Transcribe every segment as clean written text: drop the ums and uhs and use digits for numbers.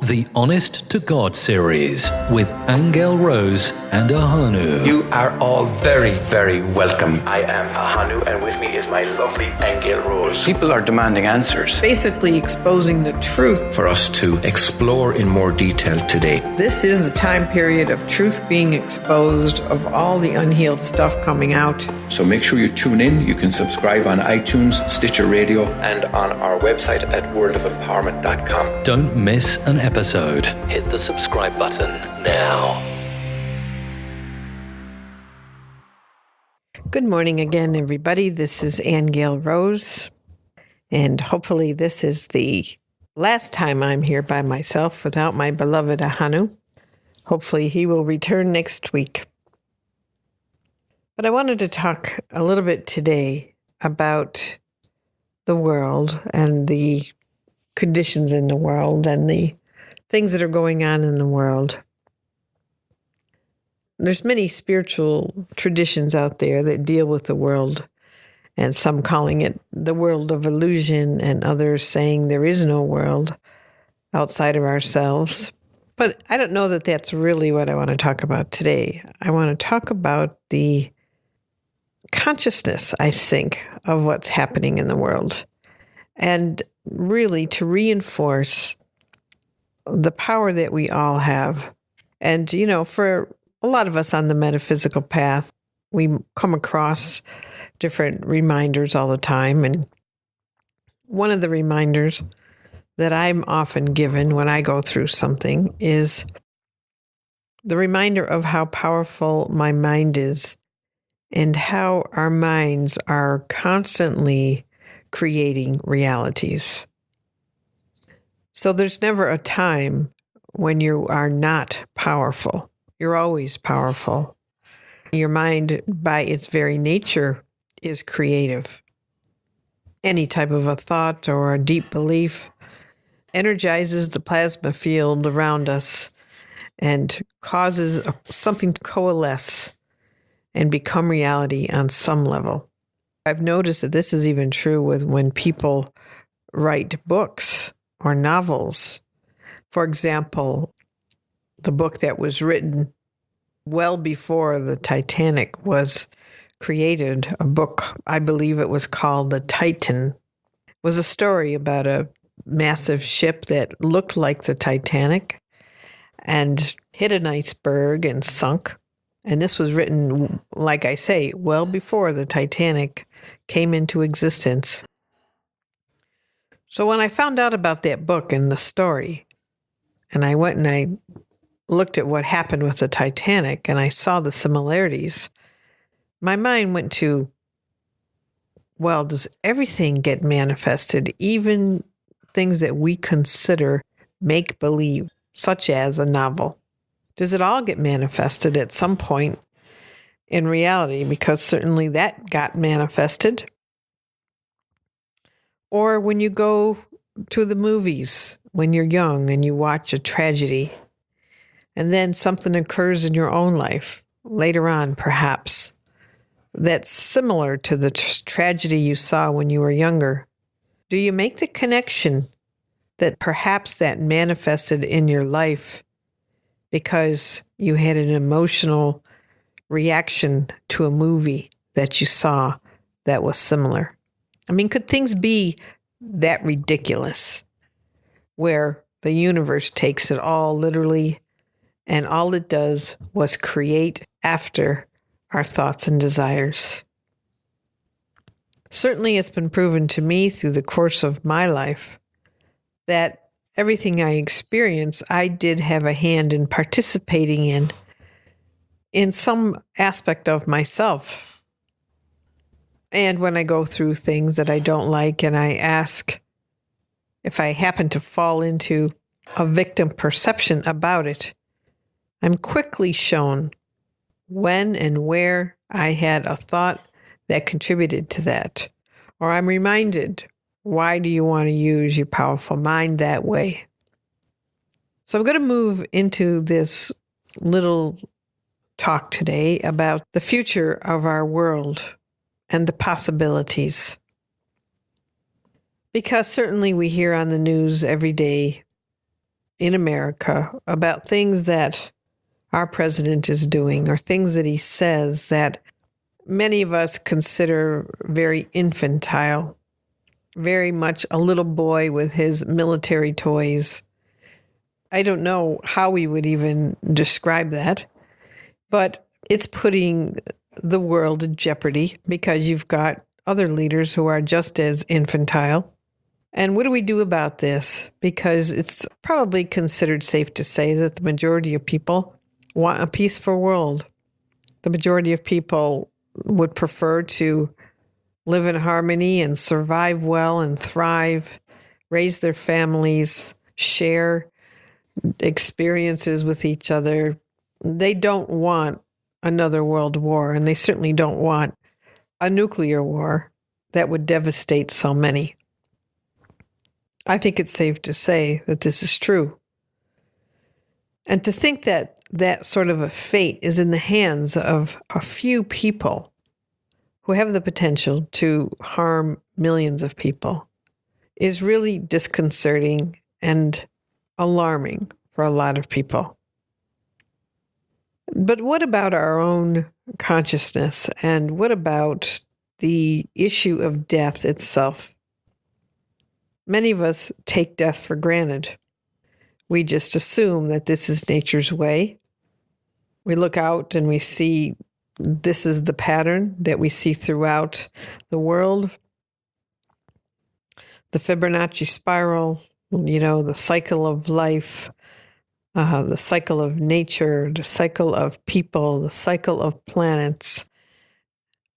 the Honest to God series with Aingeal Rose and Ahonu. You are all very, very welcome. I am Ahonu, and with me is my lovely Aingeal Rose. People are demanding answers. Basically exposing the truth. For us to explore in more detail today. This is the time period of truth being exposed, of all the unhealed stuff coming out. So make sure you tune in. You can subscribe on iTunes, Stitcher Radio, and on our website at worldofempowerment.com. Don't miss an episode. Hit the subscribe button now. Good morning again, everybody. This is Aingeal Rose, and hopefully this is the last time I'm here by myself without my beloved Ahonu. Hopefully he will return next week. But I wanted to talk a little bit today about the world and the conditions in the world and the things that are going on in the world. There's many spiritual traditions out there that deal with the world, and some calling it the world of illusion, and others saying there is no world outside of ourselves. But I don't know that that's really what I want to talk about today. I want to talk about the consciousness, I think, of what's happening in the world, and really to reinforce the power that we all have. And, for a lot of us on the metaphysical path, we come across different reminders all the time. And one of the reminders that I'm often given when I go through something is the reminder of how powerful my mind is and how our minds are constantly creating realities. So there's never a time when you are not powerful. You're always powerful. Your mind, by its very nature, is creative. Any type of a thought or a deep belief energizes the plasma field around us and causes something to coalesce and become reality on some level. I've noticed that this is even true with when people write books or novels. For example, the book that was written well before the Titanic was created, a book, I believe it was called The Titan, was a story about a massive ship that looked like the Titanic and hit an iceberg and sunk. And this was written, like I say, well before the Titanic came into existence. So when I found out about that book and the story, and I went and I looked at what happened with the Titanic and I saw the similarities, my mind went to, well, does everything get manifested, even things that we consider make-believe, such as a novel? Does it all get manifested at some point in reality? Because certainly that got manifested. Or when you go to the movies when you're young and you watch a tragedy, and then something occurs in your own life later on, perhaps, that's similar to the tragedy you saw when you were younger. Do you make the connection that perhaps that manifested in your life because you had an emotional reaction to a movie that you saw that was similar? I mean, could things be that ridiculous where the universe takes it all literally and all it does was create after our thoughts and desires? Certainly it's been proven to me through the course of my life that everything I experience, I did have a hand in participating in some aspect of myself. And when I go through things that I don't like and I ask if I happen to fall into a victim perception about it, I'm quickly shown when and where I had a thought that contributed to that. Or I'm reminded, why do you want to use your powerful mind that way? So I'm going to move into this little talk today about the future of our world and the possibilities. Because certainly we hear on the news every day in America about things that our president is doing or things that he says that many of us consider very infantile, very much a little boy with his military toys. I don't know how we would even describe that, but it's putting the world in jeopardy because you've got other leaders who are just as infantile. And what do we do about this? Because it's probably considered safe to say that the majority of people want a peaceful world. The majority of people would prefer to live in harmony and survive well and thrive, raise their families, share experiences with each other. They don't want another world war, and they certainly don't want a nuclear war that would devastate so many. I think it's safe to say that this is true. And to think that that sort of a fate is in the hands of a few people who have the potential to harm millions of people is really disconcerting and alarming for a lot of people. But what about our own consciousness, and what about the issue of death itself? Many of us take death for granted. We just assume that this is nature's way. We look out and we see this is the pattern that we see throughout the world. The Fibonacci spiral, the cycle of life, the cycle of nature, the cycle of people, the cycle of planets.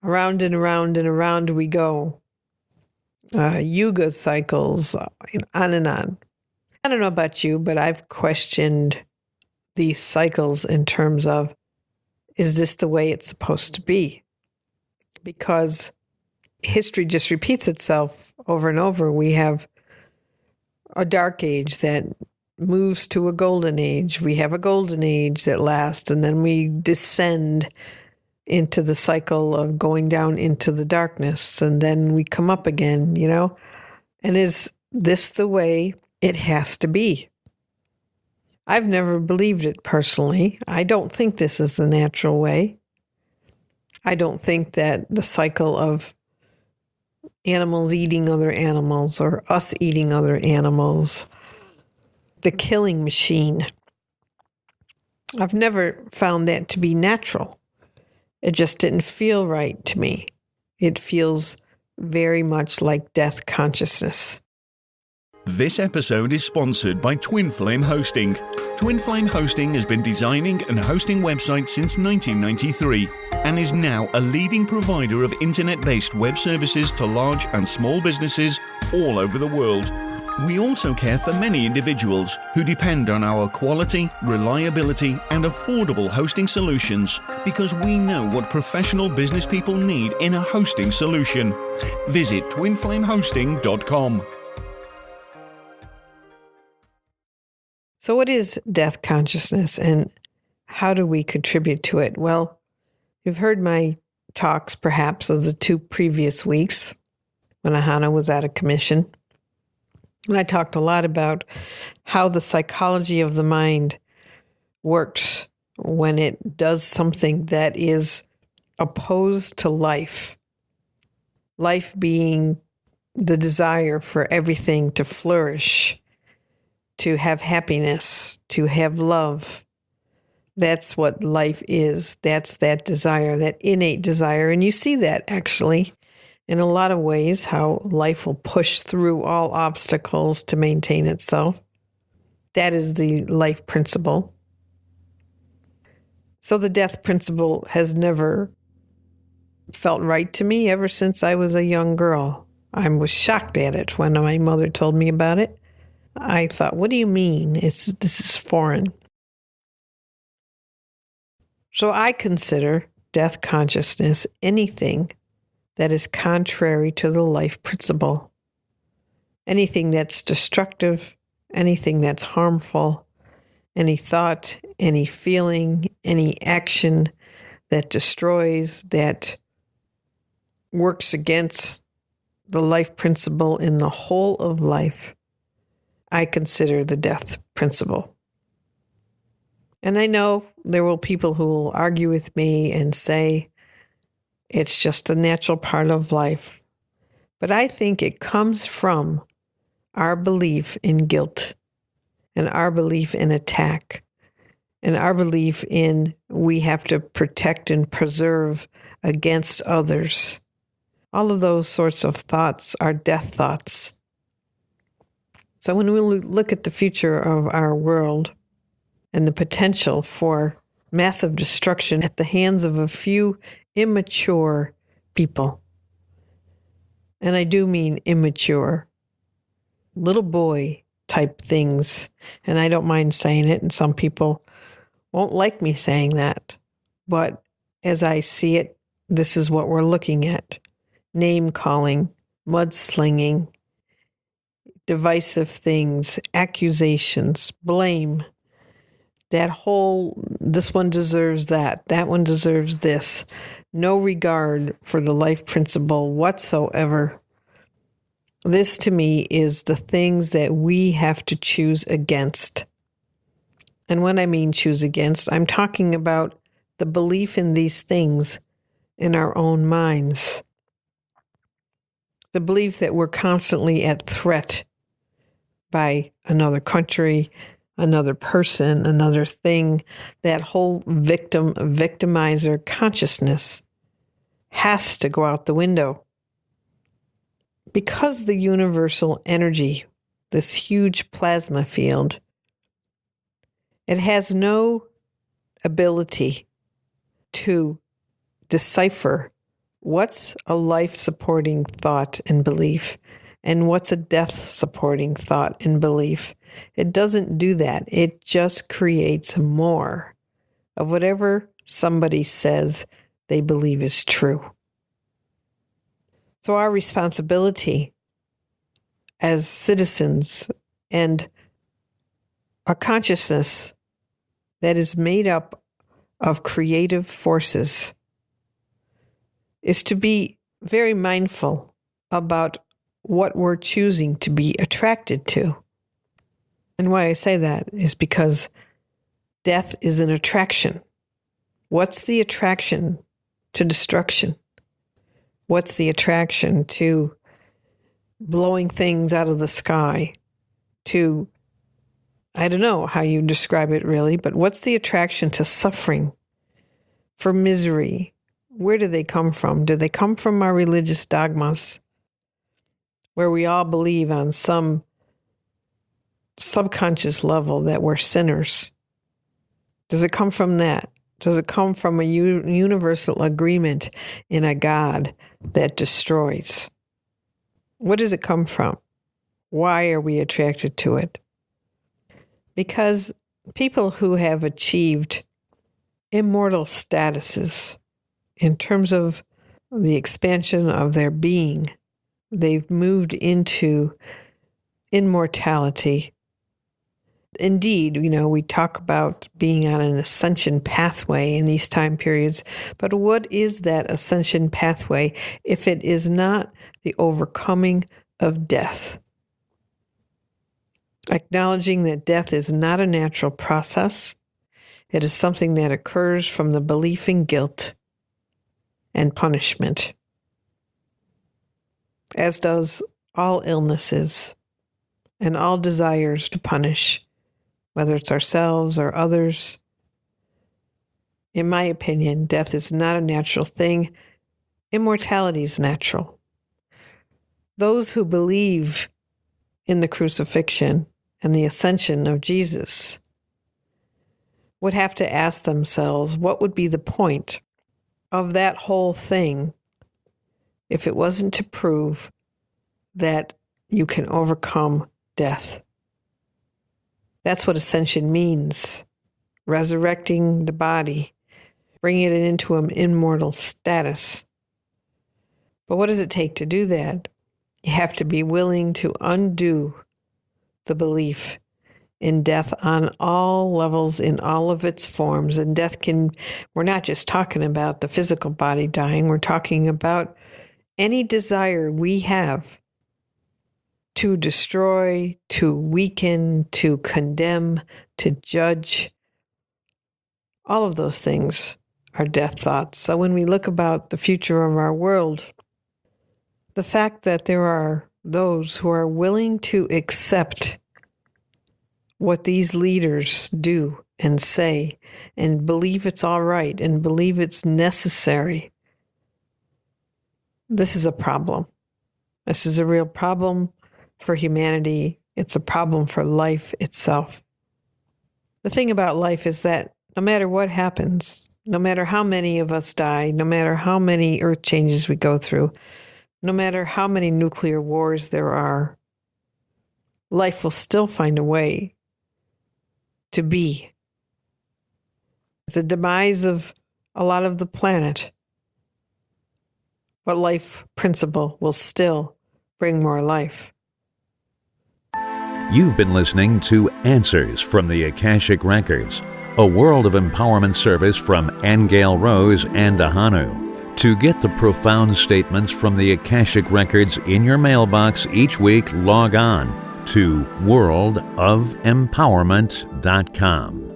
Around and around and around we go. Yuga cycles, on and on. I don't know about you, but I've questioned these cycles in terms of, is this the way it's supposed to be? Because history just repeats itself over and over. We have a dark age that moves to a golden age. We have a golden age that lasts, and then we descend into the cycle of going down into the darkness, and then we come up again, And is this the way it has to be? I've never believed it personally. I don't think this is the natural way. I don't think that the cycle of animals eating other animals or us eating other animals, the killing machine, I've never found that to be natural. It just didn't feel right to me. It feels very much like death consciousness. This episode is sponsored by Twin Flame Hosting. Twin Flame Hosting has been designing and hosting websites since 1993 and is now a leading provider of internet-based web services to large and small businesses all over the world. We also care for many individuals who depend on our quality, reliability, and affordable hosting solutions because we know what professional business people need in a hosting solution. Visit twinflamehosting.com. So what is death consciousness, and how do we contribute to it? Well, you've heard my talks perhaps of the 2 previous weeks when Ahonu was out of commission. And I talked a lot about how the psychology of the mind works when it does something that is opposed to life. Life being the desire for everything to flourish, to have happiness, to have love. That's what life is. That's that desire, that innate desire. And you see that actually in a lot of ways, how life will push through all obstacles to maintain itself. That is the life principle. So the death principle has never felt right to me ever since I was a young girl. I was shocked at it when my mother told me about it. I thought, what do you mean? This is foreign. So I consider death consciousness anything that is contrary to the life principle. Anything that's destructive, anything that's harmful, any thought, any feeling, any action that destroys, that works against the life principle in the whole of life, I consider the death principle. And I know there will be people who will argue with me and say it's just a natural part of life. But I think it comes from our belief in guilt and our belief in attack and our belief in we have to protect and preserve against others. All of those sorts of thoughts are death thoughts. So when we look at the future of our world and the potential for massive destruction at the hands of a few immature people, and I do mean immature, little boy type things, and I don't mind saying it, and some people won't like me saying that, but as I see it, this is what we're looking at. Name calling, mudslinging, divisive things, accusations, blame. This one deserves that one deserves this. No regard for the life principle whatsoever. This to me is the things that we have to choose against. And when I mean choose against, I'm talking about the belief in these things in our own minds. The belief that we're constantly at threat by another country, another person, another thing. That whole victimizer consciousness has to go out the window. Because the universal energy, this huge plasma field, it has no ability to decipher what's a life-supporting thought and belief and what's a death-supporting thought and belief. It doesn't do that. It just creates more of whatever somebody says they believe is true. So our responsibility as citizens and a consciousness that is made up of creative forces is to be very mindful about what we're choosing to be attracted to. And why I say that is because death is an attraction. What's the attraction to destruction? What's the attraction to blowing things out of the sky? To, I don't know how you describe it really, but what's the attraction to suffering, for misery? Where do they come from? Do they come from our religious dogmas, where we all believe on some subconscious level that we're sinners? Does it come from that? Does it come from a universal agreement in a God that destroys? What does it come from? Why are we attracted to it? Because people who have achieved immortal statuses in terms of the expansion of their being, they've moved into immortality. Indeed, we talk about being on an ascension pathway in these time periods, but what is that ascension pathway if it is not the overcoming of death? Acknowledging that death is not a natural process. It is something that occurs from the belief in guilt and punishment, as does all illnesses and all desires to punish, whether it's ourselves or others. In my opinion, death is not a natural thing. Immortality is natural. Those who believe in the crucifixion and the ascension of Jesus would have to ask themselves, what would be the point of that whole thing if it wasn't to prove that you can overcome death? That's what ascension means. Resurrecting the body, bringing it into an immortal status. But what does it take to do that? You have to be willing to undo the belief in death on all levels, in all of its forms. And death we're not just talking about the physical body dying, we're talking about any desire we have to destroy, to weaken, to condemn, to judge. All of those things are death thoughts. So when we look about the future of our world, the fact that there are those who are willing to accept what these leaders do and say and believe it's all right and believe it's necessary, this is a problem. This is a real problem for humanity. It's a problem for life itself. The thing about life is that no matter what happens, no matter how many of us die, no matter how many earth changes we go through, no matter how many nuclear wars there are, life will still find a way to be. The demise of a lot of the planet, but life principle will still bring more life. You've been listening to Answers from the Akashic Records, a world of empowerment service from Aingeal Rose and Ahonu. To get the profound statements from the Akashic Records in your mailbox each week, log on to worldofempowerment.com.